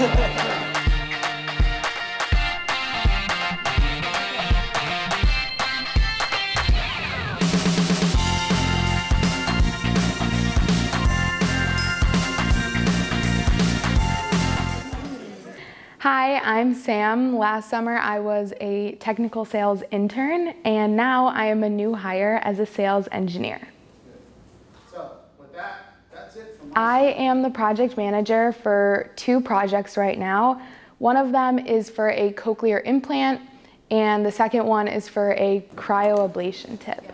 Hi, I'm Sam. Last summer I was a technical sales intern, and now I am a new hire as a sales engineer. So with that, that's it from I am the project manager for 2 projects right now. One of them is for a cochlear implant, and the second one is for a cryoablation tip.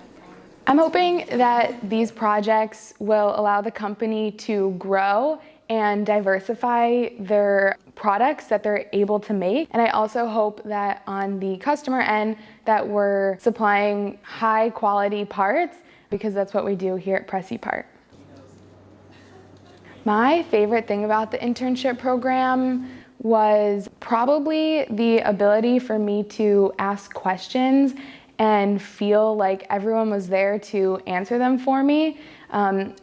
I'm hoping that these projects will allow the company to grow and diversify their products that they're able to make. And I also hope that on the customer end that we're supplying high quality parts, because that's what we do here at Precipart. My favorite thing about the internship program was probably the ability for me to ask questions and feel like everyone was there to answer them for me.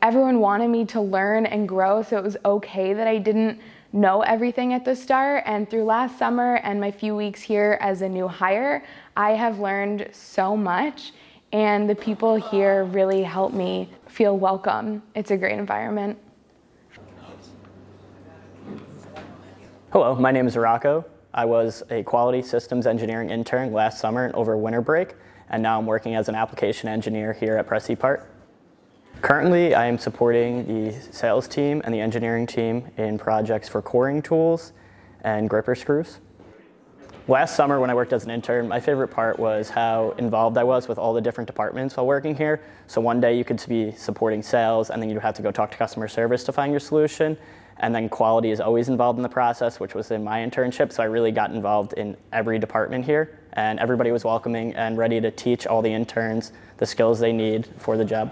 Everyone wanted me to learn and grow, so it was okay that I didn't know everything at the start. And through last summer and my few weeks here as a new hire, I have learned so much, and the people here really help me feel welcome. It's a great environment. Hello, my name is Rocco. I was a quality systems engineering intern last summer and over winter break, and now I'm working as an application engineer here at Precipart. Currently, I am supporting the sales team and the engineering team in projects for coring tools and gripper screws. Last summer when I worked as an intern, my favorite part was how involved I was with all the different departments while working here. So one day you could be supporting sales, and then you'd have to go talk to customer service to find your solution. And then quality is always involved in the process, which was in my internship. So I really got involved in every department here, and everybody was welcoming and ready to teach all the interns the skills they need for the job.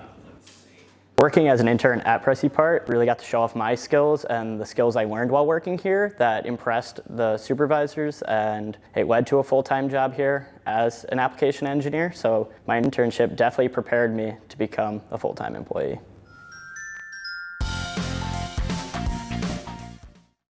Working as an intern at Precipart really got to show off my skills and the skills I learned while working here that impressed the supervisors, and it led to a full-time job here as an application engineer. So my internship definitely prepared me to become a full-time employee.